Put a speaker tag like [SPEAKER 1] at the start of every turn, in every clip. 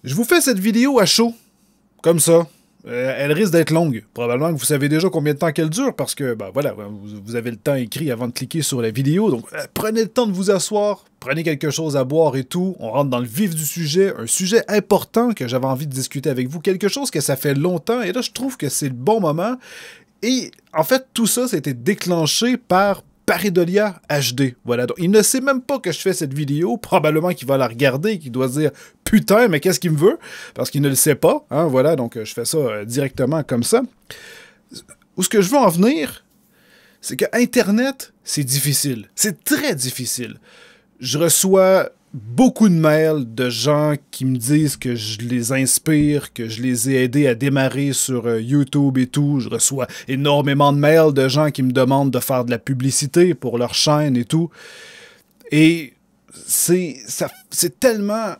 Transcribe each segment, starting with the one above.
[SPEAKER 1] Je vous fais cette vidéo à chaud, comme ça. Elle risque d'être longue. Probablement que vous savez déjà combien de temps qu'elle dure, parce que, ben voilà, vous avez le temps écrit avant de cliquer sur la vidéo. Donc, prenez le temps de vous asseoir, prenez quelque chose à boire et tout. On rentre dans le vif du sujet, un sujet important que j'avais envie de discuter avec vous, quelque chose que ça fait longtemps, et là, je trouve que c'est le bon moment. Et, en fait, tout ça, ça a été déclenché par Pareidolia HD. Voilà, donc il ne sait même pas que je fais cette vidéo, probablement qu'il va la regarder et qu'il doit se dire « Putain, mais qu'est-ce qu'il me veut? » Parce qu'il ne le sait pas, hein, voilà, donc je fais ça directement comme ça. Où ce que je veux en venir, c'est que Internet, c'est difficile. C'est très difficile. Je reçois beaucoup de mails de gens qui me disent que je les inspire, que je les ai aidés à démarrer sur YouTube et tout. Je reçois énormément de mails de gens qui me demandent de faire de la publicité pour leur chaîne et tout. Et c'est tellement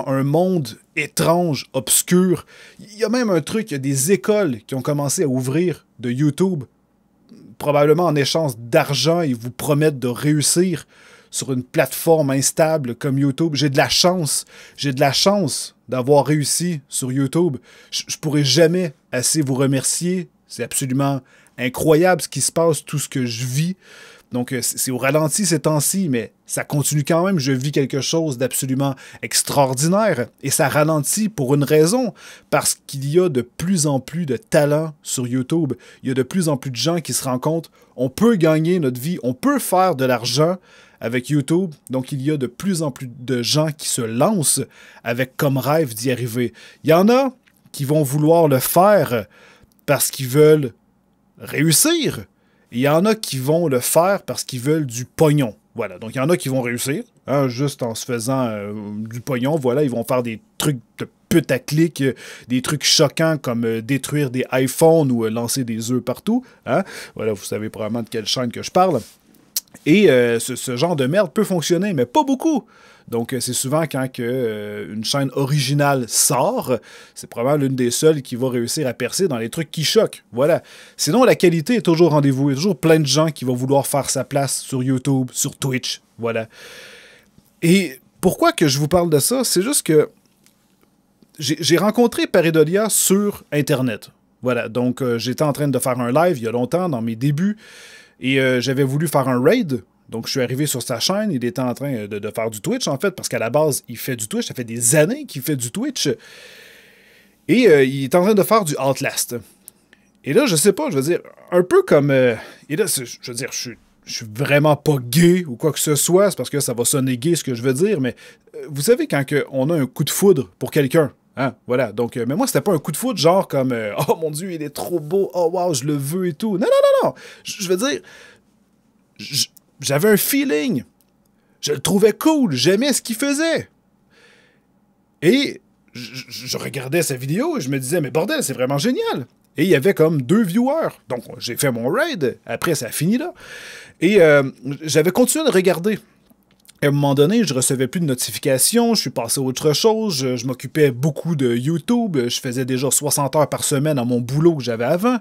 [SPEAKER 1] un monde étrange, obscur. Il y a même un truc, il y a des écoles qui ont commencé à ouvrir de YouTube, probablement en échange d'argent, ils vous promettent de réussir sur une plateforme instable comme YouTube. J'ai de la chance d'avoir réussi sur YouTube. Je pourrais jamais assez vous remercier. C'est absolument incroyable ce qui se passe, tout ce que je vis. Donc, c'est au ralenti ces temps-ci, mais ça continue quand même. Je vis quelque chose d'absolument extraordinaire. Et ça ralentit pour une raison, parce qu'il y a de plus en plus de talents sur YouTube. Il y a de plus en plus de gens qui se rendent compte, on peut gagner notre vie, on peut faire de l'argent avec YouTube. Donc, il y a de plus en plus de gens qui se lancent avec comme rêve d'y arriver. Il y en a qui vont vouloir le faire parce qu'ils veulent réussir. Il y en a qui vont le faire parce qu'ils veulent du pognon. Voilà, donc il y en a qui vont réussir, hein, juste en se faisant du pognon. Voilà, ils vont faire des trucs de putaclic, des trucs choquants comme détruire des iPhones ou lancer des œufs partout. Hein. Voilà, vous savez probablement de quelle chaîne que je parle. Et ce genre de merde peut fonctionner, mais pas beaucoup. Donc, c'est souvent quand une chaîne originale sort, c'est probablement l'une des seules qui va réussir à percer dans les trucs qui choquent. Voilà. Sinon, la qualité est toujours au rendez-vous. Il y a toujours plein de gens qui vont vouloir faire sa place sur YouTube, sur Twitch. Voilà. Et pourquoi que je vous parle de ça? C'est juste que j'ai rencontré Pareidolia sur Internet. Voilà. Donc, j'étais en train de faire un live il y a longtemps, dans mes débuts, et j'avais voulu faire un raid. Donc, je suis arrivé sur sa chaîne. Il était en train de faire du Twitch, en fait, parce qu'à la base, il fait du Twitch. Ça fait des années qu'il fait du Twitch. Et il est en train de faire du Outlast. Et là, je sais pas, je veux dire, un peu comme... et là, je veux dire, je suis vraiment pas gay ou quoi que ce soit. C'est parce que ça va sonner gay, ce que je veux dire. Mais vous savez, quand on a un coup de foudre pour quelqu'un, hein, voilà. Donc, mais moi, c'était pas un coup de foudre genre comme oh mon Dieu, il est trop beau. Oh wow, je le veux et tout. Non, non, non, non. Je veux dire... J'avais un feeling. Je le trouvais cool. J'aimais ce qu'il faisait. Et je regardais sa vidéo et je me disais, mais bordel, c'est vraiment génial. Et il y avait comme 2 viewers. Donc, j'ai fait mon raid. Après, ça a fini là. Et j'avais continué de regarder. À un moment donné, je recevais plus de notifications, je suis passé à autre chose, je m'occupais beaucoup de YouTube, je faisais déjà 60 heures par semaine à mon boulot que j'avais avant.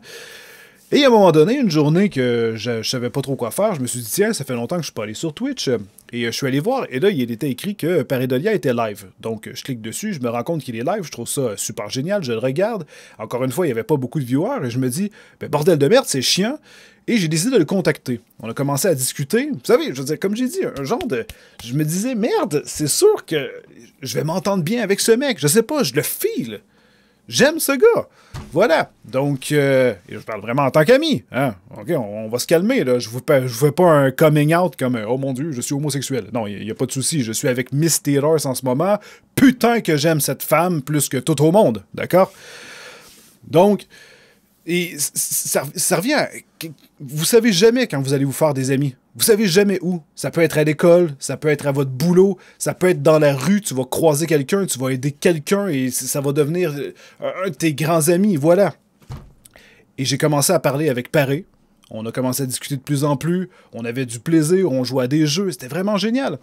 [SPEAKER 1] Et à un moment donné, une journée que je savais pas trop quoi faire, je me suis dit, tiens, ça fait longtemps que je suis pas allé sur Twitch. Et je suis allé voir, et là, il était écrit que Pareidolia était live. Donc, je clique dessus, je me rends compte qu'il est live, je trouve ça super génial, je le regarde. Encore une fois, il n'y avait pas beaucoup de viewers, et je me dis, ben, bordel de merde, c'est chiant. Et j'ai décidé de le contacter. On a commencé à discuter. Vous savez, je veux dire, comme j'ai dit, un genre de... Je me disais, merde, c'est sûr que je vais m'entendre bien avec ce mec. Je sais pas, je le feel. J'aime ce gars. Voilà. Donc, je parle vraiment en tant qu'ami. Hein? OK, on va se calmer, là. Je vous fais pas un coming out comme « Oh mon Dieu, je suis homosexuel ». Non, il n'y a pas de souci. Je suis avec Miss Taylor en ce moment. Putain que j'aime cette femme plus que tout au monde. D'accord? Donc, et ça revient à... Vous savez jamais quand vous allez vous faire des amis. Vous savez jamais où. Ça peut être à l'école, ça peut être à votre boulot, ça peut être dans la rue, tu vas croiser quelqu'un, tu vas aider quelqu'un et ça va devenir un de tes grands amis, voilà. Et j'ai commencé à parler avec Paré. On a commencé à discuter de plus en plus, on avait du plaisir, on jouait à des jeux, c'était vraiment génial.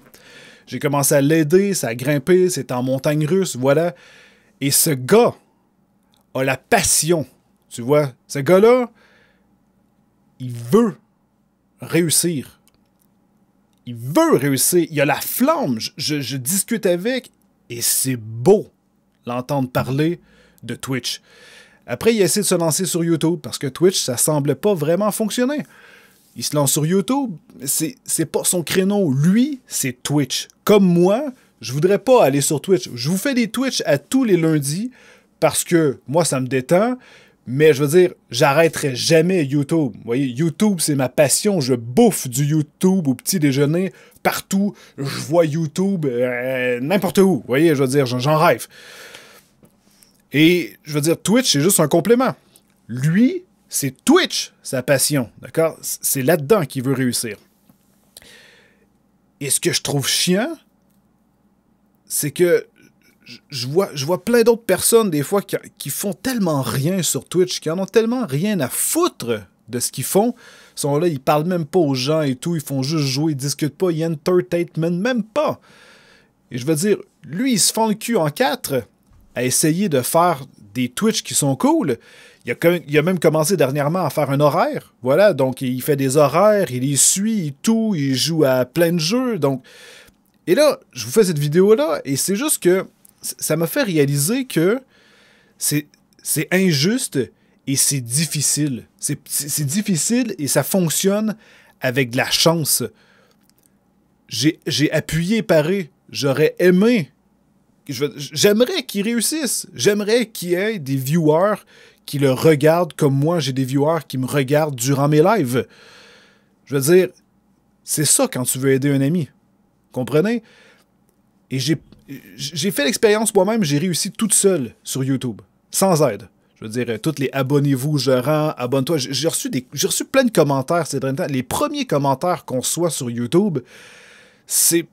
[SPEAKER 1] J'ai commencé à l'aider, ça a grimpé, c'était en montagne russe, voilà. Et ce gars a la passion, tu vois. Ce gars-là, il veut réussir. Il veut réussir. Il a la flamme. Je discute avec et c'est beau. l'entendre parler de Twitch. Après, il a essayé de se lancer sur YouTube parce que Twitch, ça semblait pas vraiment fonctionner. Il se lance sur YouTube, c'est pas son créneau. Lui, c'est Twitch. Comme moi, je voudrais pas aller sur Twitch. Je vous fais des Twitch à tous les lundis parce que moi, ça me détend. Mais je veux dire, j'arrêterai jamais YouTube. Vous voyez, YouTube, c'est ma passion. Je bouffe du YouTube au petit déjeuner, partout. Je vois YouTube n'importe où. Vous voyez, je veux dire, j'en rêve. Et je veux dire, Twitch, c'est juste un complément. Lui, c'est Twitch, sa passion. D'accord? C'est là-dedans qu'il veut réussir. Et ce que je trouve chiant, c'est que je vois plein d'autres personnes, des fois, qui font tellement rien sur Twitch, qui en ont tellement rien à foutre de ce qu'ils font. Ils sont là, ils parlent même pas aux gens et tout, ils font juste jouer, ils discutent pas, ils entertainment même pas. Et je veux dire, lui, il se fend le cul en quatre à essayer de faire des Twitch qui sont cool. Il a même commencé dernièrement à faire un horaire. Voilà, donc il fait des horaires, il les suit et tout, il joue à plein de jeux. Donc... Et là, je vous fais cette vidéo-là, et c'est juste que ça m'a fait réaliser que c'est injuste et c'est difficile. C'est difficile et ça fonctionne avec de la chance. J'ai appuyé pareil. J'aurais aimé. J'aimerais qu'il réussisse. J'aimerais qu'il y ait des viewers qui le regardent comme moi, j'ai des viewers qui me regardent durant mes lives. Je veux dire, c'est ça quand tu veux aider un ami. Comprenez? Et j'ai fait l'expérience moi-même, j'ai réussi toute seule sur YouTube, sans aide. Je veux dire, toutes les abonnez-vous, je rends, abonne-toi. J'ai reçu plein de commentaires ces derniers temps. Les premiers commentaires qu'on reçoit sur YouTube, c'est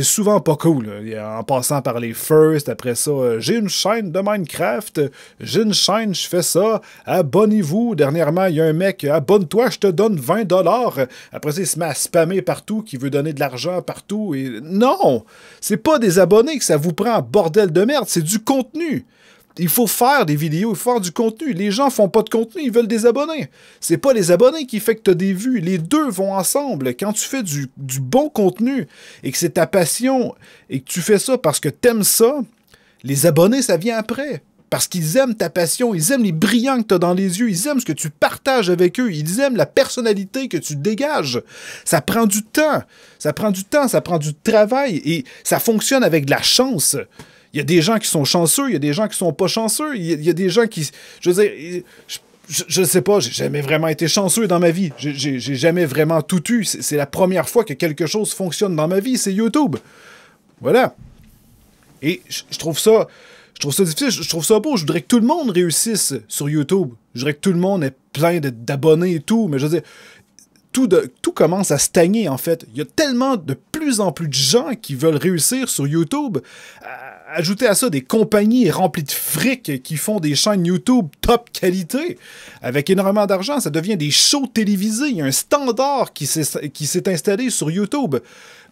[SPEAKER 1] souvent pas cool. En passant par les first, après ça, j'ai une chaîne de Minecraft, j'ai une chaîne, je fais ça, abonnez-vous. Dernièrement, il y a un mec, abonne-toi, je te donne 20$. Après ça, il se met à spammer partout, qui veut donner de l'argent partout. Et non! C'est pas des abonnés que ça vous prend, bordel de merde, c'est du contenu. Il faut faire des vidéos, il faut faire du contenu. Les gens font pas de contenu, ils veulent des abonnés. C'est pas les abonnés qui fait que tu as des vues. Les deux vont ensemble. Quand tu fais du bon contenu et que c'est ta passion et que tu fais ça parce que t'aimes ça, les abonnés, ça vient après. Parce qu'ils aiment ta passion, ils aiment les brillants que tu as dans les yeux, ils aiment ce que tu partages avec eux, ils aiment la personnalité que tu dégages. Ça prend du temps. Ça prend du temps, ça prend du travail et ça fonctionne avec de la chance. Il y a des gens qui sont chanceux, il y a des gens qui sont pas chanceux, il y a des gens qui... Je veux dire, je sais pas, j'ai jamais vraiment été chanceux dans ma vie. J'ai jamais vraiment tout eu. C'est la première fois que quelque chose fonctionne dans ma vie, c'est YouTube. Voilà. Et je trouve ça difficile, je trouve ça beau. Je voudrais que tout le monde réussisse sur YouTube. Je voudrais que tout le monde ait plein d'abonnés et tout, mais je veux dire... Tout commence à stagner, en fait. Il y a tellement de plus en plus de gens qui veulent réussir sur YouTube. Ajoutez à ça des compagnies remplies de fric qui font des chaînes YouTube top qualité, avec énormément d'argent. Ça devient des shows télévisés. Il y a un standard qui s'est installé sur YouTube.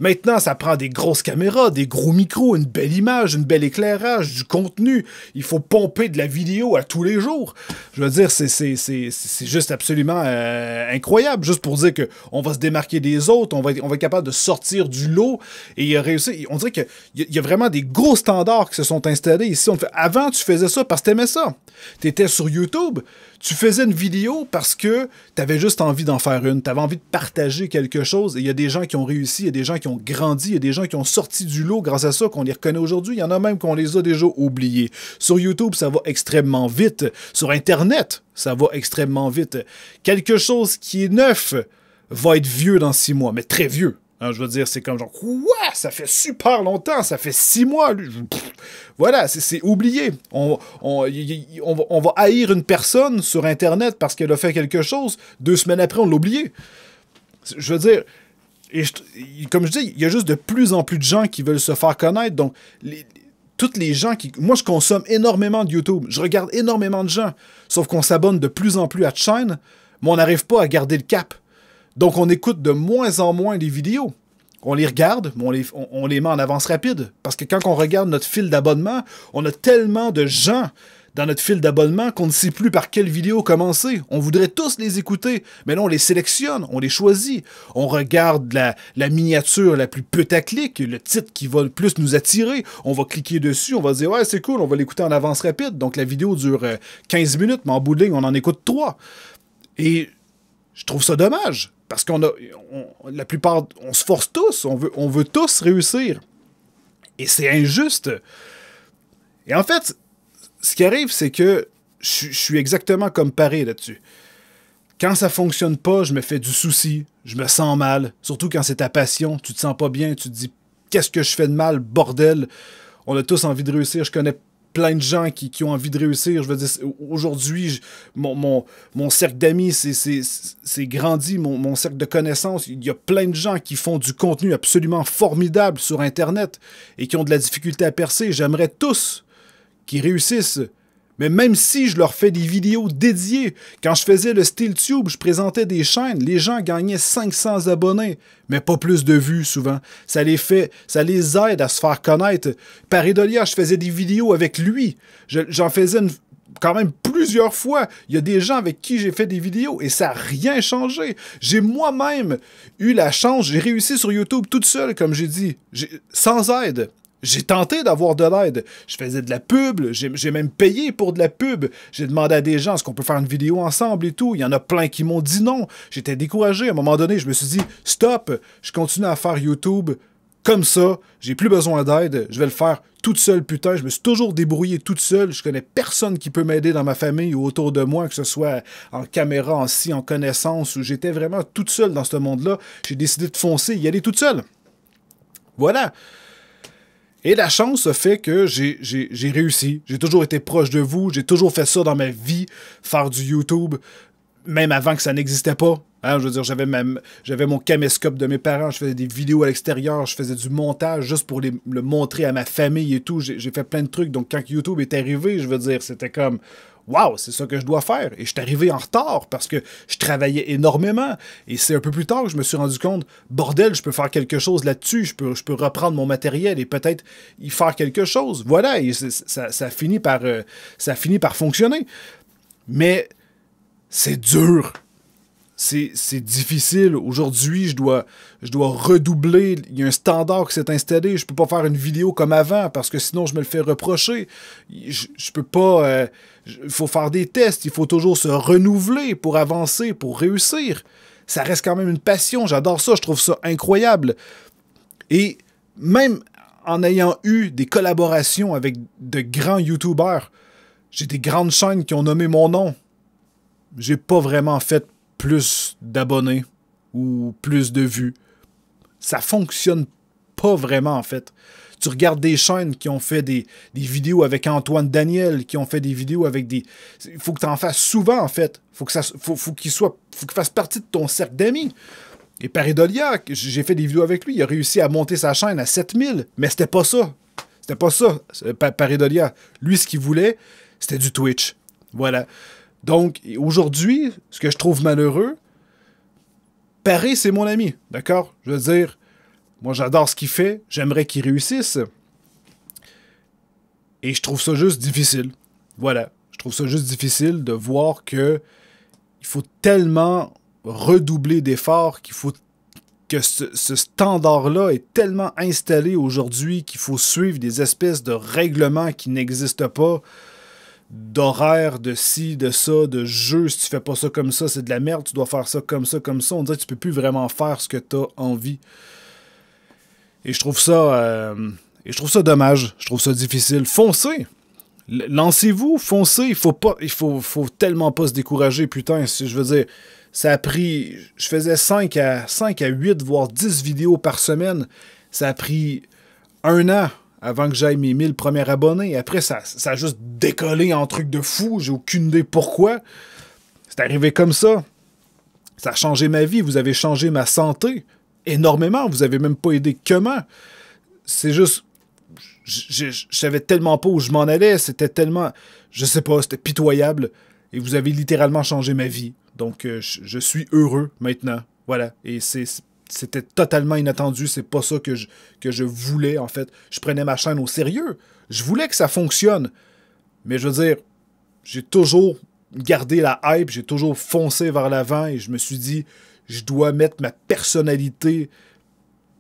[SPEAKER 1] Maintenant, ça prend des grosses caméras, des gros micros, une belle image, une belle éclairage, du contenu. Il faut pomper de la vidéo à tous les jours. Je veux dire, c'est juste absolument incroyable. Juste pour dire qu'on va se démarquer des autres, on va être capable de sortir du lot et réussir. On dirait qu'il y a vraiment des gros standards qui se sont installés ici. Avant, tu faisais ça parce que t'aimais ça. T'étais sur YouTube, tu faisais une vidéo parce que t'avais juste envie d'en faire une. T'avais envie de partager quelque chose. Et il y a des gens qui ont réussi, il y a des gens qui ont grandi, il y a des gens qui ont sorti du lot grâce à ça, qu'on les reconnaît aujourd'hui. Il y en a même qu'on les a déjà oubliés. Sur YouTube, ça va extrêmement vite. Sur Internet, ça va extrêmement vite. Quelque chose qui est neuf va être vieux dans 6 mois, mais très vieux. Hein, je veux dire, c'est comme genre, quoi? Ça fait super longtemps, ça fait 6 mois. Voilà, c'est oublié. On va haïr une personne sur Internet parce qu'elle a fait quelque chose. 2 semaines après, on l'a oublié. Je veux dire, comme je dis, il y a juste de plus en plus de gens qui veulent se faire connaître. Donc, toutes les gens qui... Moi, je consomme énormément de YouTube. Je regarde énormément de gens. Sauf qu'on s'abonne de plus en plus à de chaînes, mais on n'arrive pas à garder le cap. Donc, on écoute de moins en moins les vidéos. On les regarde, mais on les met en avance rapide. Parce que quand on regarde notre fil d'abonnement, on a tellement de gens, dans notre fil d'abonnement qu'on ne sait plus par quelle vidéo commencer. On voudrait tous les écouter, mais là, on les sélectionne, on les choisit. On regarde la miniature la plus putaclic, le titre qui va le plus nous attirer. On va cliquer dessus, on va dire « Ouais, c'est cool, on va l'écouter en avance rapide. » Donc, la vidéo dure 15 minutes, mais en bout de ligne, on en écoute 3. Et je trouve ça dommage, parce la plupart, on se force tous, on veut tous réussir. Et c'est injuste. Et en fait, ce qui arrive, c'est que je suis exactement comme Paré là-dessus. Quand ça fonctionne pas, je me fais du souci, je me sens mal, surtout quand c'est ta passion, tu te sens pas bien, tu te dis « Qu'est-ce que je fais de mal, bordel? » On a tous envie de réussir, je connais plein de gens qui ont envie de réussir. Je veux dire, aujourd'hui, mon cercle d'amis c'est grandi, mon cercle de connaissances. Il y a plein de gens qui font du contenu absolument formidable sur Internet et qui ont de la difficulté à percer. J'aimerais tous qu'ils réussissent. Mais même si je leur fais des vidéos dédiées, quand je faisais le SteelTube, je présentais des chaînes, les gens gagnaient 500 abonnés, mais pas plus de vues souvent. Ça les aide à se faire connaître. Paré Dolia, je faisais des vidéos avec lui. J'en faisais quand même plusieurs fois. Il y a des gens avec qui j'ai fait des vidéos et ça n'a rien changé. J'ai moi-même eu la chance, j'ai réussi sur YouTube toute seule, comme j'ai dit, sans aide. J'ai tenté d'avoir de l'aide. Je faisais de la pub, j'ai même payé pour de la pub. J'ai demandé à des gens, est-ce qu'on peut faire une vidéo ensemble et tout. Il y en a plein qui m'ont dit non. J'étais découragé. À un moment donné, je me suis dit, stop, je continue à faire YouTube comme ça. J'ai plus besoin d'aide. Je vais le faire toute seule, putain. Je me suis toujours débrouillé toute seule. Je connais personne qui peut m'aider dans ma famille ou autour de moi, que ce soit en caméra, en connaissance. J'étais vraiment toute seule dans ce monde-là. J'ai décidé de foncer, y aller toute seule. Voilà. Et la chance a fait que j'ai réussi. J'ai toujours été proche de vous. J'ai toujours fait ça dans ma vie, faire du YouTube, même avant que ça n'existait pas. Hein, je veux dire, j'avais mon caméscope de mes parents, je faisais des vidéos à l'extérieur, je faisais du montage juste pour le montrer à ma famille et tout. J'ai fait plein de trucs. Donc, quand YouTube est arrivé, je veux dire, c'était comme... Wow, c'est ça que je dois faire. Et je suis arrivé en retard parce que je travaillais énormément. Et c'est un peu plus tard que je me suis rendu compte, bordel, je peux faire quelque chose là-dessus. Je peux reprendre mon matériel et peut-être y faire quelque chose. Voilà, et ça finit par fonctionner. Mais c'est dur. C'est difficile. Aujourd'hui, je dois redoubler. Il y a un standard qui s'est installé. Je peux pas faire une vidéo comme avant parce que sinon, je me le fais reprocher. Je peux pas... il faut faire des tests. Il faut toujours se renouveler pour avancer, pour réussir. Ça reste quand même une passion. J'adore ça. Je trouve ça incroyable. Et même en ayant eu des collaborations avec de grands YouTubers, j'ai des grandes chaînes qui ont nommé mon nom. J'ai pas vraiment fait plus d'abonnés ou plus de vues. Ça fonctionne pas vraiment, en fait. Tu regardes des chaînes qui ont fait des vidéos avec Antoine Daniel, qui ont fait des vidéos avec des... Il faut que tu en fasses souvent, en fait. Faut qu'il fasse partie de ton cercle d'amis. Et Paré Dolia, j'ai fait des vidéos avec lui, il a réussi à monter sa chaîne à 7000, mais c'était pas ça. C'était pas ça, Paré Dolia. Lui, ce qu'il voulait, c'était du Twitch. Voilà. Donc, aujourd'hui, ce que je trouve malheureux, Paré, c'est mon ami, d'accord? Je veux dire, moi, j'adore ce qu'il fait, j'aimerais qu'il réussisse. Et je trouve ça juste difficile. Voilà. Je trouve ça juste difficile de voir que il faut tellement redoubler d'efforts, qu'il faut que ce standard-là est tellement installé aujourd'hui qu'il faut suivre des espèces de règlements qui n'existent pas, d'horaire, de ci, de ça, de jeu. Si tu fais pas ça comme ça, c'est de la merde. Tu dois faire ça comme ça, comme ça. On dirait que tu peux plus vraiment faire ce que tu as envie. Et je trouve ça dommage. Je trouve ça difficile. Foncez! Lancez-vous, foncez. Il faut tellement pas se décourager, putain. Je veux dire, ça a pris... Je faisais 5 à 8, voire 10 vidéos par semaine. Ça a pris 1 an avant que j'aille mes 1000 premiers abonnés. Après, ça a juste décollé en truc de fou. J'ai aucune idée pourquoi. C'est arrivé comme ça. Ça a changé ma vie. Vous avez changé ma santé énormément. Vous avez même pas aidé comment. C'est juste... Je savais tellement pas où je m'en allais. C'était tellement... Je sais pas, c'était pitoyable. Et vous avez littéralement changé ma vie. Donc, je suis heureux maintenant. Voilà. Et c'était totalement inattendu. C'est pas ça que je voulais, en fait. Je prenais ma chaîne au sérieux. Je voulais que ça fonctionne. Mais je veux dire, j'ai toujours gardé la hype, j'ai toujours foncé vers l'avant et je me suis dit, je dois mettre ma personnalité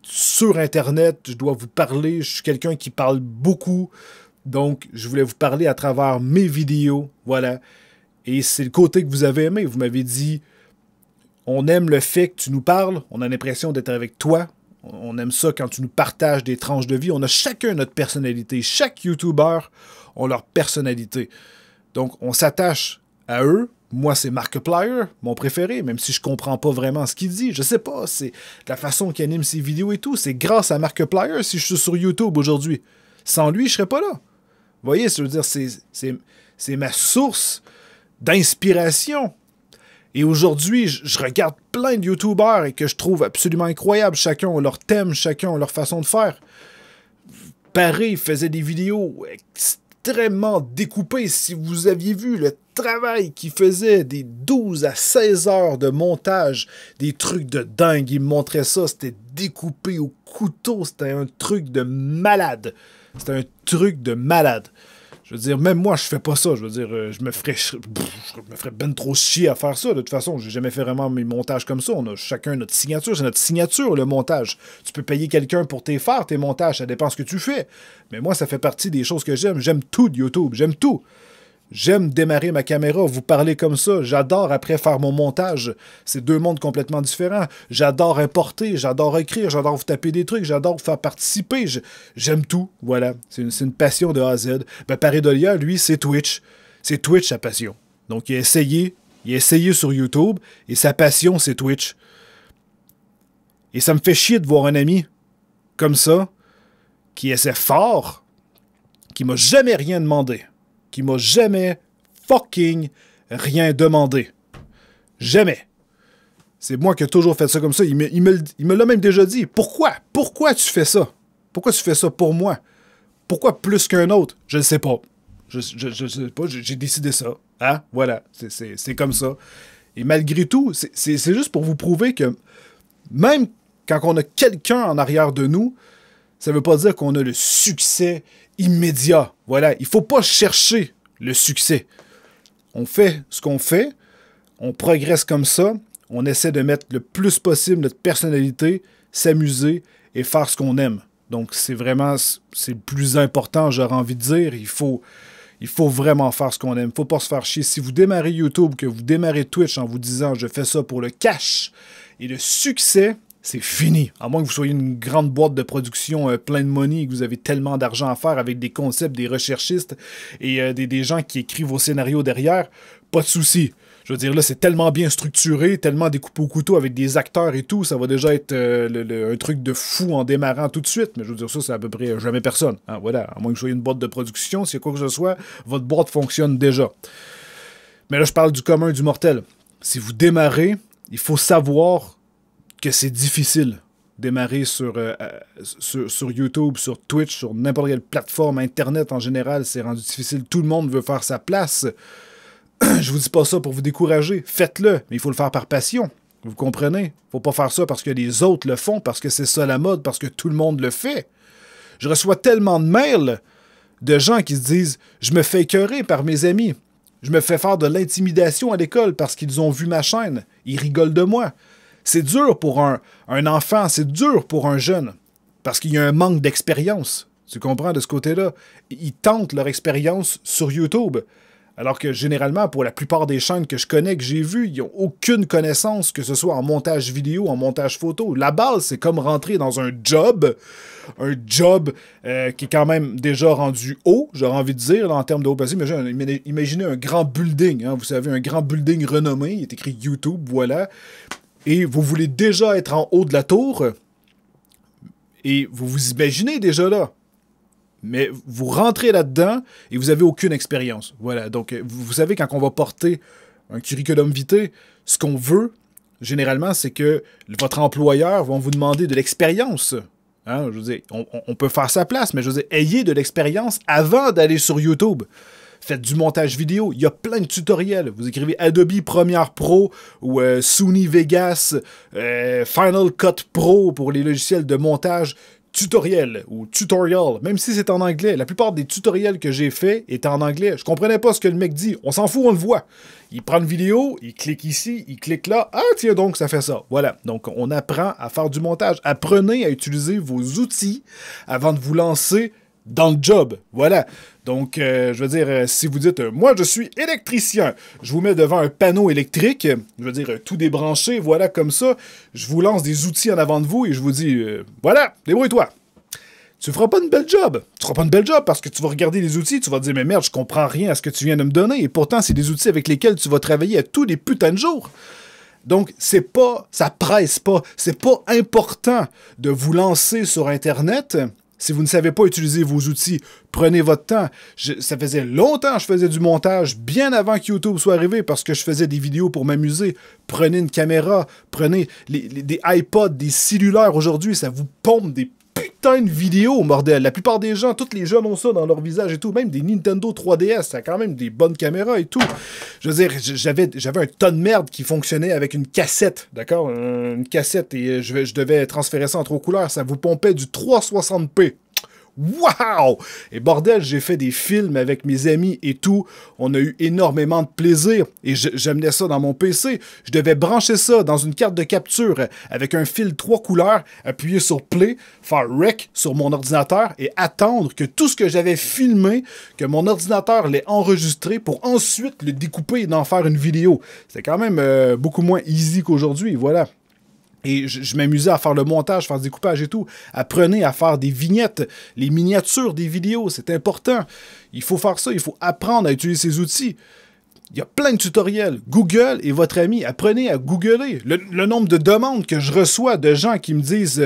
[SPEAKER 1] sur Internet, je dois vous parler, je suis quelqu'un qui parle beaucoup, donc je voulais vous parler à travers mes vidéos, voilà. Et c'est le côté que vous avez aimé, vous m'avez dit, on aime le fait que tu nous parles, on a l'impression d'être avec toi, on aime ça quand tu nous partages des tranches de vie, on a chacun notre personnalité, chaque YouTuber a leur personnalité. Donc on s'attache à eux. Moi, c'est Markiplier, mon préféré, même si je comprends pas vraiment ce qu'il dit. Je sais pas, c'est la façon qu'il anime ses vidéos et tout. C'est grâce à Markiplier si je suis sur YouTube aujourd'hui. Sans lui, je serais pas là. Vous voyez, je veux dire, c'est ma source d'inspiration. Et aujourd'hui, je regarde plein de YouTubers et que je trouve absolument incroyables. Chacun a leur thème, chacun a leur façon de faire. Pareil, faisait des vidéos extrêmement découpées. Si vous aviez vu le travail qu'il faisait, des 12 à 16 heures de montage, des trucs de dingue, il me montrait ça, c'était découpé au couteau, c'était un truc de malade. C'était un truc de malade. Je veux dire, même moi, je fais pas ça. Je veux dire, je me ferais ben trop chier à faire ça. De toute façon, j'ai jamais fait vraiment mes montages comme ça. On a chacun notre signature. C'est notre signature, le montage. Tu peux payer quelqu'un pour faire tes montages. Ça dépend ce que tu fais. Mais moi, ça fait partie des choses que j'aime. J'aime tout de YouTube. J'aime tout. J'aime démarrer ma caméra, vous parler comme ça. J'adore après faire mon montage. C'est deux mondes complètement différents. J'adore importer, j'adore écrire, j'adore vous taper des trucs, j'adore vous faire participer. J'aime tout, voilà. C'est une passion de A à Z. Ben, Pareidolia, lui, c'est Twitch. C'est Twitch, sa passion. Donc, il a essayé sur YouTube, et sa passion, c'est Twitch. Et ça me fait chier de voir un ami comme ça, qui essaie fort, qui m'a jamais rien demandé. Qui m'a jamais fucking rien demandé. Jamais. C'est moi qui ai toujours fait ça comme ça. Il me l'a même déjà dit. Pourquoi? Pourquoi tu fais ça? Pourquoi tu fais ça pour moi? Pourquoi plus qu'un autre? Je ne sais pas. Je sais pas. J'ai décidé ça. Hein? Voilà. C'est comme ça. Et malgré tout, c'est juste pour vous prouver que même quand on a quelqu'un en arrière de nous, ça ne veut pas dire qu'on a le succès immédiat. Voilà, il faut pas chercher le succès. On fait ce qu'on fait, on progresse comme ça, on essaie de mettre le plus possible notre personnalité, s'amuser et faire ce qu'on aime. Donc c'est vraiment, c'est le plus important, j'aurais envie de dire. Il faut vraiment faire ce qu'on aime. Il ne faut pas se faire chier. Si vous démarrez YouTube, que vous démarrez Twitch en vous disant « je fais ça pour le cash » et le succès, c'est fini. À moins que vous soyez une grande boîte de production plein de money et que vous avez tellement d'argent à faire avec des concepts, des recherchistes et des gens qui écrivent vos scénarios derrière, pas de souci. Je veux dire, là, c'est tellement bien structuré, tellement découpé au couteau avec des acteurs et tout, ça va déjà être un truc de fou en démarrant tout de suite. Mais je veux dire, ça, c'est à peu près jamais personne. Hein, voilà, à moins que vous soyez une boîte de production, s'il y a quoi que ce soit, votre boîte fonctionne déjà. Mais là, je parle du commun du mortel. Si vous démarrez, il faut savoir que c'est difficile démarrer sur YouTube, sur Twitch, sur n'importe quelle plateforme, Internet en général, c'est rendu difficile. Tout le monde veut faire sa place. Je vous dis pas ça pour vous décourager. Faites-le, mais il faut le faire par passion. Vous comprenez? Faut pas faire ça parce que les autres le font, parce que c'est ça la mode, parce que tout le monde le fait. Je reçois tellement de mails de gens qui se disent « Je me fais écœurer par mes amis. Je me fais faire de l'intimidation à l'école parce qu'ils ont vu ma chaîne. Ils rigolent de moi. » C'est dur pour un enfant, c'est dur pour un jeune, parce qu'il y a un manque d'expérience. Tu comprends de ce côté-là? Ils tentent leur expérience sur YouTube, alors que généralement, pour la plupart des chaînes que je connais, que j'ai vues, ils n'ont aucune connaissance, que ce soit en montage vidéo, en montage photo. La base, c'est comme rentrer dans un job qui est quand même déjà rendu haut, j'aurais envie de dire, là, en termes de haut placé. Imaginez un grand building, hein, vous savez, un grand building renommé, il est écrit YouTube, voilà. Et vous voulez déjà être en haut de la tour, et vous vous imaginez déjà là. Mais vous rentrez là-dedans, et vous n'avez aucune expérience. Voilà, donc vous savez, quand on va porter un curriculum vitae, ce qu'on veut, généralement, c'est que votre employeur va vous demander de l'expérience. Hein, je veux dire, on peut faire sa place, mais je veux dire, ayez de l'expérience avant d'aller sur YouTube. Faites du montage vidéo, il y a plein de tutoriels. Vous écrivez Adobe Premiere Pro ou Sony Vegas, Final Cut Pro pour les logiciels de montage. tutoriel ou tutorial, même si c'est en anglais. La plupart des tutoriels que j'ai faits étaient en anglais. Je comprenais pas ce que le mec dit. On s'en fout, on le voit. Il prend une vidéo, il clique ici, il clique là. Ah, tiens donc, ça fait ça. Voilà. Donc, on apprend à faire du montage. Apprenez à utiliser vos outils avant de vous lancer dans le job. Voilà. Donc, je veux dire, si vous dites « Moi, je suis électricien », je vous mets devant un panneau électrique, je veux dire, tout débranché, voilà, comme ça, je vous lance des outils en avant de vous et je vous dis « Voilà, débrouille-toi ». Tu feras pas une belle job. Tu feras pas une belle job parce que tu vas regarder les outils, tu vas te dire « Mais merde, je comprends rien à ce que tu viens de me donner ». Et pourtant, c'est des outils avec lesquels tu vas travailler à tous les putains de jours. Donc, c'est pas, ça presse pas, c'est pas important de vous lancer sur Internet. Si vous ne savez pas utiliser vos outils, prenez votre temps. Ça faisait longtemps que je faisais du montage, bien avant que YouTube soit arrivé, parce que je faisais des vidéos pour m'amuser. Prenez une caméra, prenez des iPods, des cellulaires aujourd'hui, ça vous pompe des putains de vidéos, bordel. La plupart des gens, tous les jeunes ont ça dans leur visage et tout. Même des Nintendo 3DS, ça a quand même des bonnes caméras et tout. Je veux dire, j'avais un tas de merde qui fonctionnait avec une cassette, d'accord? Une cassette et je devais transférer ça en 3 couleurs. Ça vous pompait du 360p. Wow! Et bordel, j'ai fait des films avec mes amis et tout. On a eu énormément de plaisir. Et j'amenais ça dans mon PC. Je devais brancher ça dans une carte de capture avec un fil 3 couleurs, appuyer sur Play, faire Rec sur mon ordinateur et attendre que tout ce que j'avais filmé, que mon ordinateur l'ait enregistré pour ensuite le découper et d'en faire une vidéo. C'était quand même beaucoup moins easy qu'aujourd'hui, voilà. Et je m'amusais à faire le montage, faire du découpage et tout. Apprenez à faire des vignettes, les miniatures des vidéos, c'est important. Il faut faire ça, il faut apprendre à utiliser ces outils. Il y a plein de tutoriels. Google est votre ami. Apprenez à googler. Le nombre de demandes que je reçois de gens qui me disent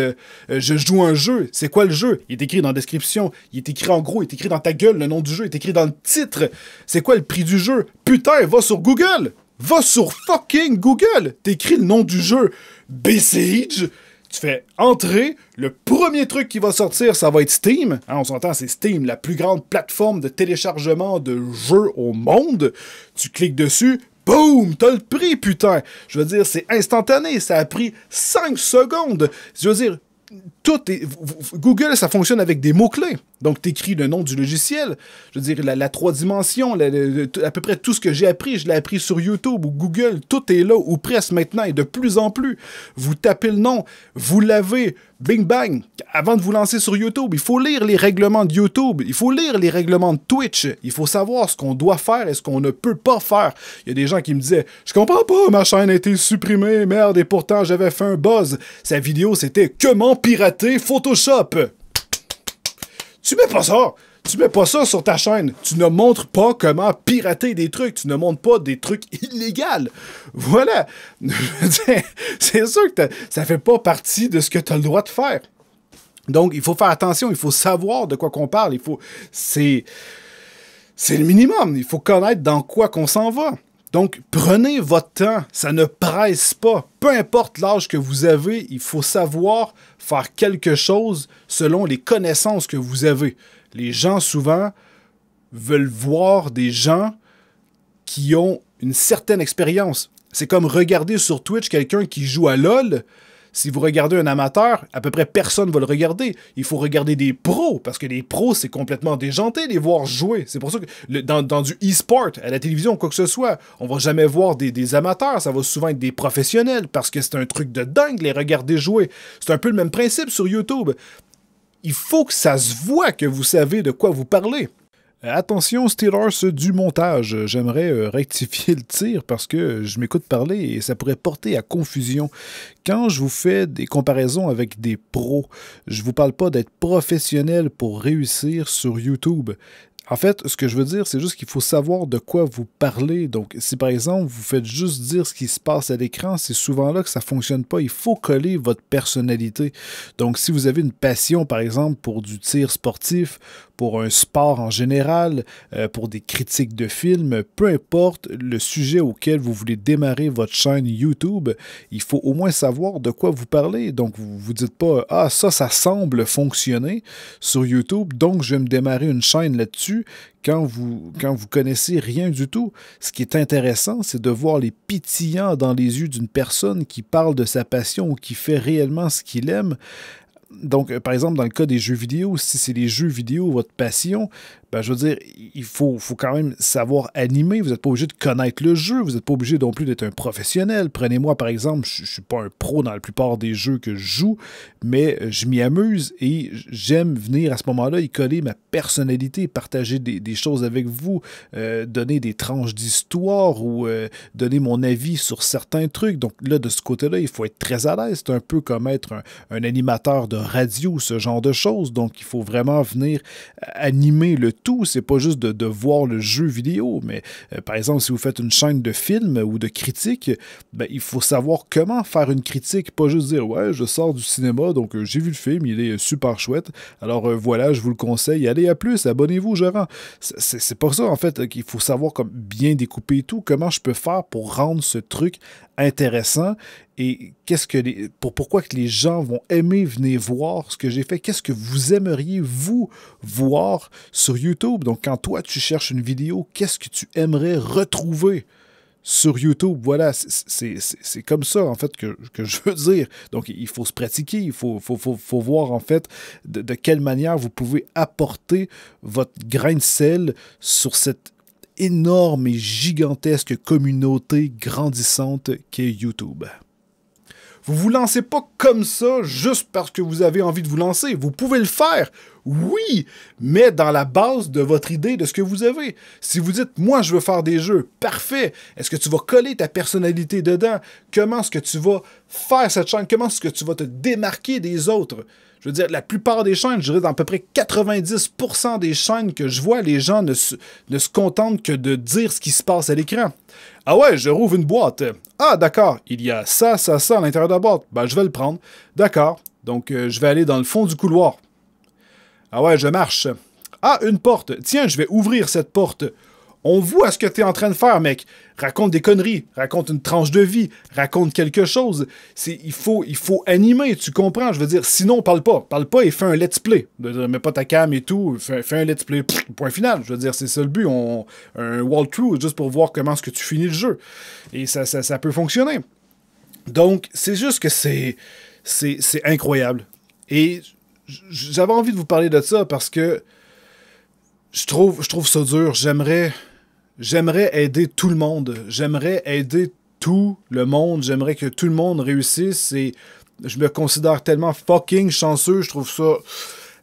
[SPEAKER 1] je joue un jeu. C'est quoi le jeu? Il est écrit dans la description. Il est écrit en gros. Il est écrit dans ta gueule, le nom du jeu. Il est écrit dans le titre. C'est quoi le prix du jeu? Putain, va sur Google! Va sur fucking Google! T'écris le nom du jeu. Besiege, tu fais entrer, le premier truc qui va sortir, ça va être Steam. Hein, on s'entend, c'est Steam, la plus grande plateforme de téléchargement de jeux au monde. Tu cliques dessus, boum, t'as le prix, putain. Je veux dire, c'est instantané, ça a pris 5 secondes. Je veux dire, Google, ça fonctionne avec des mots-clés. Donc, tu écris le nom du logiciel. Je veux dire, la 3 dimensions, à peu près tout ce que j'ai appris, je l'ai appris sur YouTube ou Google. Tout est là, ou presque maintenant, et de plus en plus. Vous tapez le nom, vous l'avez, bing bang. Avant de vous lancer sur YouTube, il faut lire les règlements de YouTube. Il faut lire les règlements de Twitch. Il faut savoir ce qu'on doit faire et ce qu'on ne peut pas faire. Il y a des gens qui me disaient « Je comprends pas, ma chaîne a été supprimée, merde, et pourtant j'avais fait un buzz. » Sa vidéo, c'était « Comment pirater Photoshop ?» Tu mets pas ça! Tu mets pas ça sur ta chaîne. Tu ne montres pas comment pirater des trucs. Tu ne montres pas des trucs illégaux. Voilà. C'est sûr que ça fait pas partie de ce que tu as le droit de faire. Donc, il faut faire attention. Il faut savoir de quoi qu'on parle. C'est le minimum. Il faut connaître dans quoi qu'on s'en va. Donc, prenez votre temps. Ça ne presse pas. Peu importe l'âge que vous avez, il faut savoir faire quelque chose selon les connaissances que vous avez. Les gens, souvent, veulent voir des gens qui ont une certaine expérience. C'est comme regarder sur Twitch quelqu'un qui joue à LOL. Si vous regardez un amateur, à peu près personne ne va le regarder. Il faut regarder des pros, parce que les pros, c'est complètement déjanté les voir jouer. C'est pour ça que dans du e-sport, à la télévision, quoi que ce soit, on va jamais voir des amateurs, ça va souvent être des professionnels, parce que c'est un truc de dingue les regarder jouer. C'est un peu le même principe sur YouTube. Il faut que ça se voit que vous savez de quoi vous parlez. Attention, Steelers du montage. J'aimerais rectifier le tir parce que je m'écoute parler et ça pourrait porter à confusion. Quand je vous fais des comparaisons avec des pros, je vous parle pas d'être professionnel pour réussir sur YouTube. En fait, ce que je veux dire, c'est juste qu'il faut savoir de quoi vous parlez. Donc, si par exemple, vous faites juste dire ce qui se passe à l'écran, c'est souvent là que ça fonctionne pas. Il faut coller votre personnalité. Donc, si vous avez une passion, par exemple, pour du tir sportif, pour un sport en général, pour des critiques de films, peu importe le sujet auquel vous voulez démarrer votre chaîne YouTube, il faut au moins savoir de quoi vous parlez. Donc, vous ne vous dites pas « Ah, ça semble fonctionner sur YouTube, donc je vais me démarrer une chaîne là-dessus » quand vous connaissez rien du tout. Ce qui est intéressant, c'est de voir les pétillants dans les yeux d'une personne qui parle de sa passion ou qui fait réellement ce qu'il aime, Donc, par exemple, dans le cas des jeux vidéo, si c'est les jeux vidéo votre passion, ben, je veux dire, il faut quand même savoir animer. Vous n'êtes pas obligé de connaître le jeu. Vous n'êtes pas obligé non plus d'être un professionnel. Prenez-moi, par exemple, je ne suis pas un pro dans la plupart des jeux que je joue, mais je m'y amuse et j'aime venir à ce moment-là y coller ma personnalité, partager des choses avec vous, donner des tranches d'histoire ou donner mon avis sur certains trucs. Donc là, de ce côté-là, il faut être très à l'aise. C'est un peu comme être un animateur de radio, ce genre de choses. Donc, il faut vraiment venir animer le tout. C'est pas juste de voir le jeu vidéo, mais par exemple, si vous faites une chaîne de films ou de critiques, ben, il faut savoir comment faire une critique, pas juste dire « Ouais, je sors du cinéma, donc j'ai vu le film, il est super chouette. Alors voilà, je vous le conseille. Allez, à plus, abonnez-vous, je rends. » C'est pas ça, en fait, qu'il faut savoir comme bien découper tout. Comment je peux faire pour rendre ce truc intéressant et pourquoi que les gens vont aimer venir voir ce que j'ai fait, qu'est-ce que vous aimeriez vous voir sur YouTube. Donc quand toi tu cherches une vidéo, qu'est-ce que tu aimerais retrouver sur YouTube? Voilà, c'est comme ça en fait que je veux dire. Donc il faut se pratiquer, il faut voir en fait de quelle manière vous pouvez apporter votre grain de sel sur cette énorme et gigantesque communauté grandissante qu'est YouTube. Vous vous lancez pas comme ça juste parce que vous avez envie de vous lancer. Vous pouvez le faire, oui, mais dans la base de votre idée de ce que vous avez. Si vous dites, moi, je veux faire des jeux, parfait. Est-ce que tu vas coller ta personnalité dedans? Comment est-ce que tu vas faire cette chaîne? Comment est-ce que tu vas te démarquer des autres? Je veux dire, la plupart des chaînes, je dirais dans à peu près 90% des chaînes que je vois, les gens ne se contentent que de dire ce qui se passe à l'écran. Ah ouais, je rouvre une boîte. Ah d'accord, il y a ça à l'intérieur de la boîte. Ben, je vais le prendre. D'accord, donc je vais aller dans le fond du couloir. Ah ouais, je marche. Ah, une porte. Tiens, je vais ouvrir cette porte. On voit ce que tu es en train de faire, mec. Raconte des conneries, raconte une tranche de vie, raconte quelque chose. Il faut animer, tu comprends? Je veux dire, sinon, parle pas. Parle pas et fais un let's play. Mets pas ta cam et tout, fais un let's play. Point final. Je veux dire, c'est ça le but. Un walkthrough, juste pour voir comment est-ce que tu finis le jeu. Et ça peut fonctionner. Donc, c'est juste que c'est incroyable. Et j'avais envie de vous parler de ça parce que je trouve ça dur. J'aimerais aider tout le monde. J'aimerais aider tout le monde. J'aimerais que tout le monde réussisse et je me considère tellement fucking chanceux. Je trouve ça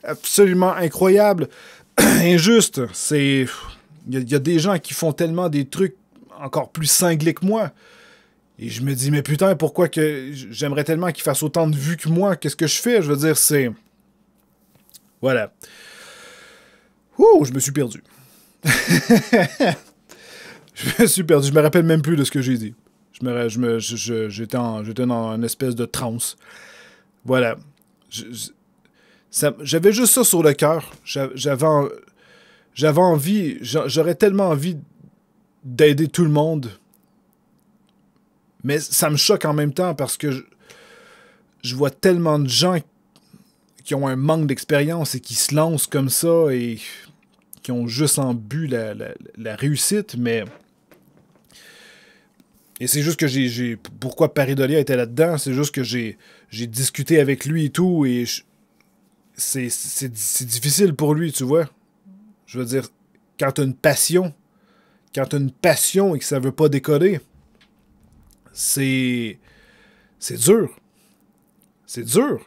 [SPEAKER 1] absolument incroyable. Injuste. Il y a des gens qui font tellement des trucs encore plus cinglés que moi. Et je me dis, mais putain, pourquoi que j'aimerais tellement qu'ils fassent autant de vues que moi? Qu'est-ce que je fais? Je veux dire, c'est... Voilà. Ouh, je me suis perdu. Je me suis perdu. Je me rappelle même plus de ce que j'ai dit. J'étais dans une espèce de transe. Voilà. J'avais juste ça sur le cœur. J'avais envie... J'aurais tellement envie d'aider tout le monde. Mais ça me choque en même temps parce que je vois tellement de gens qui ont un manque d'expérience et qui se lancent comme ça et qui ont juste en but la réussite, mais... Et c'est juste que pourquoi Paris Dolia était là-dedans, c'est juste que j'ai discuté avec lui et tout, et c'est difficile pour lui, tu vois. Je veux dire, quand t'as une passion et que ça veut pas décoller, c'est dur. C'est dur.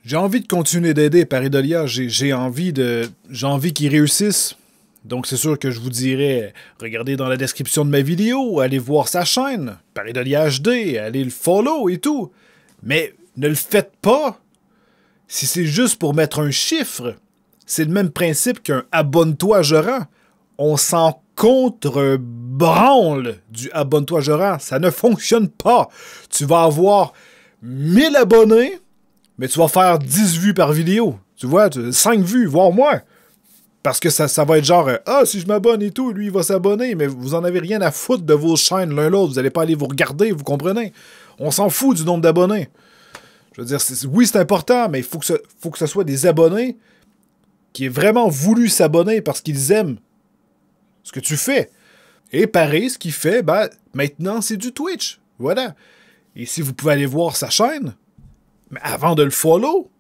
[SPEAKER 1] J'ai envie de continuer d'aider Paris Dolia. J'ai envie qu'il réussisse. Donc c'est sûr que je vous dirais, regardez dans la description de ma vidéo, allez voir sa chaîne, Paris Dolia HD, allez le follow et tout. Mais ne le faites pas si c'est juste pour mettre un chiffre. C'est le même principe qu'un abonne-toi je rends. On s'en contre-branle du abonne-toi je rends. Ça ne fonctionne pas. Tu vas avoir 1000 abonnés, mais tu vas faire 10 vues par vidéo. Tu vois, 5 vues, voire moins. Parce que ça va être genre, si je m'abonne et tout, lui, il va s'abonner, mais vous en avez rien à foutre de vos chaînes l'un l'autre. Vous n'allez pas aller vous regarder, vous comprenez? On s'en fout du nombre d'abonnés. Je veux dire, oui, c'est important, mais il faut que ce soit des abonnés qui aient vraiment voulu s'abonner parce qu'ils aiment ce que tu fais. Et pareil, ce qu'il fait, maintenant, c'est du Twitch. Voilà. Et si vous pouvez aller voir sa chaîne, Mais avant de le follow,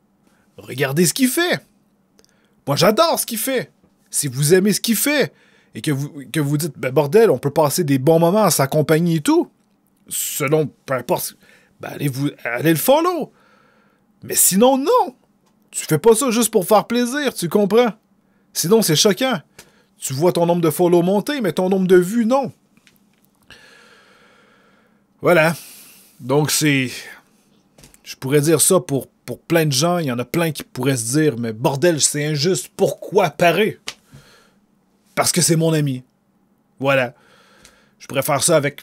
[SPEAKER 1] regardez ce qu'il fait. Moi, j'adore ce qu'il fait. Si vous aimez ce qu'il fait et que vous dites, ben bordel, on peut passer des bons moments à sa compagnie et tout, selon, peu importe, ben allez le follow. Mais sinon, non. Tu fais pas ça juste pour faire plaisir, tu comprends? Sinon, c'est choquant. Tu vois ton nombre de follow monter, mais ton nombre de vues, non. Voilà. Donc, c'est... Je pourrais dire ça pour plein de gens. Il y en a plein qui pourraient se dire, mais bordel, c'est injuste. Pourquoi parer? Parce que c'est mon ami. Voilà. Je pourrais faire ça avec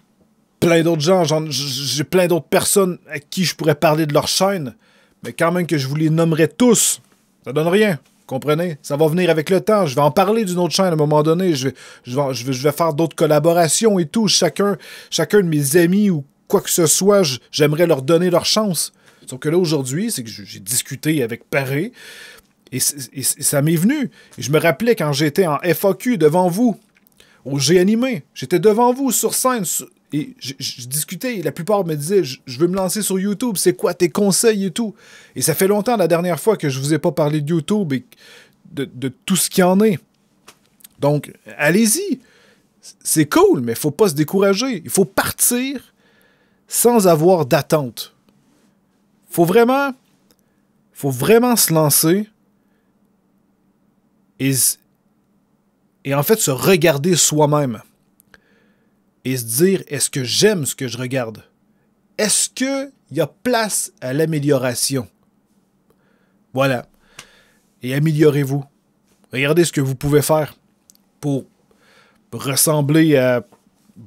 [SPEAKER 1] plein d'autres gens. J'ai plein d'autres personnes à qui je pourrais parler de leur chaîne. Mais quand même que je vous les nommerais tous, ça donne rien. Comprenez? Ça va venir avec le temps. Je vais en parler d'une autre chaîne à un moment donné. Je vais faire d'autres collaborations et tout. Chacun de mes amis ou quoi que ce soit, j'aimerais leur donner leur chance. Sauf que là, aujourd'hui, c'est que j'ai discuté avec Paré et ça m'est venu. Et je me rappelais quand j'étais en FAQ devant vous, au G-Animé. J'étais devant vous sur scène et je discutais et la plupart me disaient « Je veux me lancer sur YouTube, c'est quoi tes conseils et tout? » Et ça fait longtemps la dernière fois que je vous ai pas parlé de YouTube et de tout ce qu'il y en est. Donc, allez-y. C'est cool, mais faut pas se décourager. Il faut partir sans avoir d'attente. Faut vraiment se lancer et en fait se regarder soi-même et se dire, est-ce que j'aime ce que je regarde? Est-ce qu'il y a place à l'amélioration? Voilà. Et améliorez-vous. Regardez ce que vous pouvez faire pour ressembler à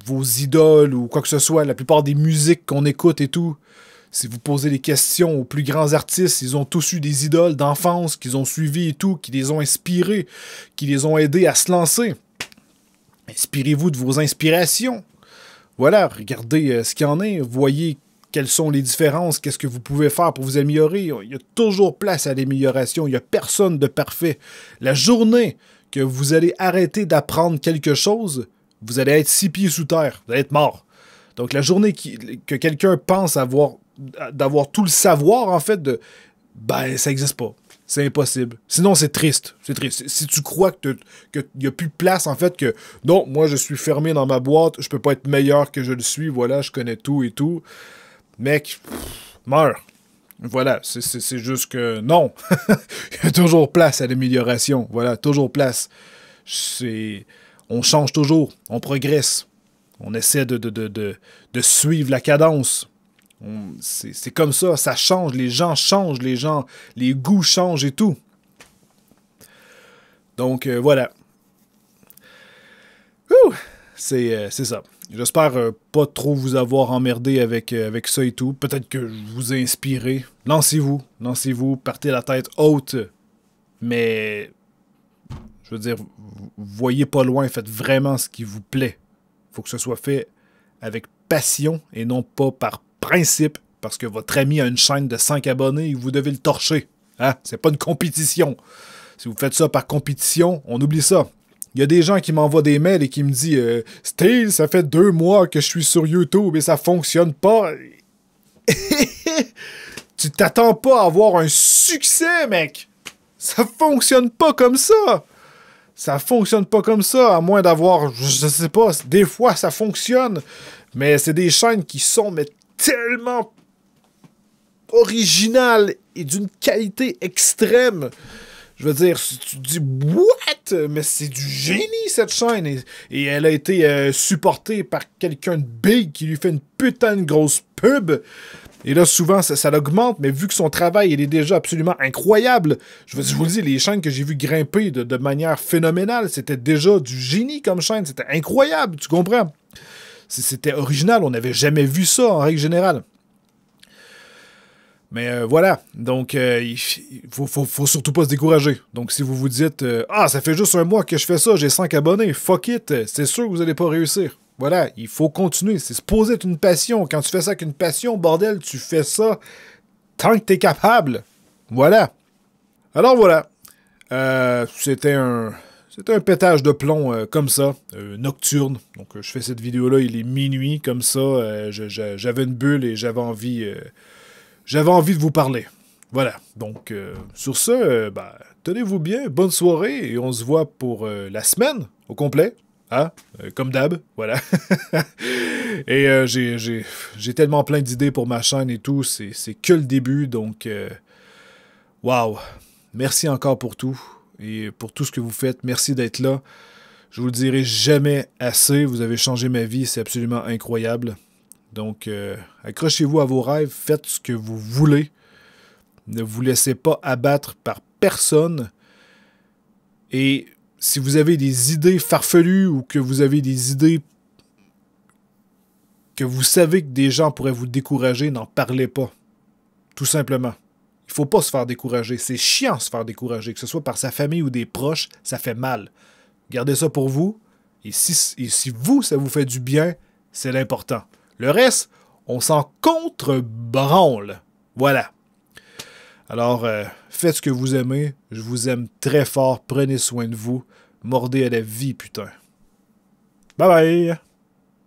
[SPEAKER 1] vos idoles ou quoi que ce soit. La plupart des musiques qu'on écoute et tout, si vous posez des questions aux plus grands artistes, ils ont tous eu des idoles d'enfance qu'ils ont suivies et tout, qui les ont inspirés, qui les ont aidés à se lancer. Inspirez-vous de vos inspirations. Voilà, regardez ce qu'il y en a, voyez quelles sont les différences, qu'est-ce que vous pouvez faire pour vous améliorer. Il y a toujours place à l'amélioration, il n'y a personne de parfait. La journée que vous allez arrêter d'apprendre quelque chose, vous allez être 6 pieds sous terre, vous allez être mort. Donc la journée que quelqu'un pense d'avoir tout le savoir, en fait, ben ça n'existe pas. C'est impossible. Sinon, c'est triste. C'est triste. Si tu crois qu'il n'y a plus de place, en fait, que non, moi, je suis fermé dans ma boîte, je peux pas être meilleur que je le suis, voilà, je connais tout et tout. Mec, meurs. Voilà, c'est juste que non. Il y a toujours place à l'amélioration. Voilà, toujours place. On change toujours, on progresse. On essaie de suivre la cadence. C'est comme ça, ça change, les gens changent, les goûts changent et tout. Donc, voilà. C'est ça. J'espère pas trop vous avoir emmerdé avec ça et tout. Peut-être que je vous ai inspiré. Lancez-vous, partez la tête haute. Mais, je veux dire, voyez pas loin, faites vraiment ce qui vous plaît. Faut que ce soit fait avec passion et non pas par principe, parce que votre ami a une chaîne de 5 abonnés et vous devez le torcher. Hein? C'est pas une compétition. Si vous faites ça par compétition, on oublie ça. Il y a des gens qui m'envoient des mails et qui me disent Steve, ça fait 2 mois que je suis sur YouTube et ça fonctionne pas. Tu t'attends pas à avoir un succès, mec. Ça fonctionne pas comme ça. Ça fonctionne pas comme ça, à moins d'avoir, je sais pas, des fois ça fonctionne, mais c'est des chaînes qui sont tellement originales et d'une qualité extrême. Je veux dire, tu te dis, what? Mais c'est du génie, cette chaîne. Et elle a été supportée par quelqu'un de big qui lui fait une putain de grosse pub. Et là, souvent, ça l'augmente, mais vu que son travail, il est déjà absolument incroyable, je vous le dis, les chaînes que j'ai vues grimper de manière phénoménale, c'était déjà du génie comme chaîne. C'était incroyable, tu comprends? C'était original, on n'avait jamais vu ça, en règle générale. Mais voilà, donc il faut surtout pas se décourager. Donc si vous vous dites ah, ça fait juste 1 mois que je fais ça, j'ai 5 abonnés, fuck it, c'est sûr que vous allez pas réussir. Voilà, il faut continuer. C'est supposé être une passion. Quand tu fais ça avec une passion, bordel, tu fais ça tant que t'es capable. Voilà. Alors voilà. C'était un pétage de plomb comme ça, nocturne. Donc je fais cette vidéo-là, il est minuit comme ça. J'avais une bulle et j'avais envie j'avais envie de vous parler. Voilà. Donc, sur ce, tenez-vous bien, bonne soirée, et on se voit pour la semaine au complet. Hein? Comme d'hab, voilà. Et j'ai tellement plein d'idées pour ma chaîne et tout, c'est que le début, donc waouh. Merci encore pour tout, et pour tout ce que vous faites. Merci d'être là. Je vous le dirai jamais assez, vous avez changé ma vie, c'est absolument incroyable. Donc, accrochez-vous à vos rêves, faites ce que vous voulez. Ne vous laissez pas abattre par personne. Et si vous avez des idées farfelues ou que vous avez des idées que vous savez que des gens pourraient vous décourager, n'en parlez pas. Tout simplement. Il ne faut pas se faire décourager. C'est chiant se faire décourager, que ce soit par sa famille ou des proches, ça fait mal. Gardez ça pour vous. Et si vous, ça vous fait du bien, c'est l'important. Le reste, on s'en contre-branle. Voilà. Alors, faites ce que vous aimez. Je vous aime très fort. Prenez soin de vous. Mordez à la vie, putain. Bye bye!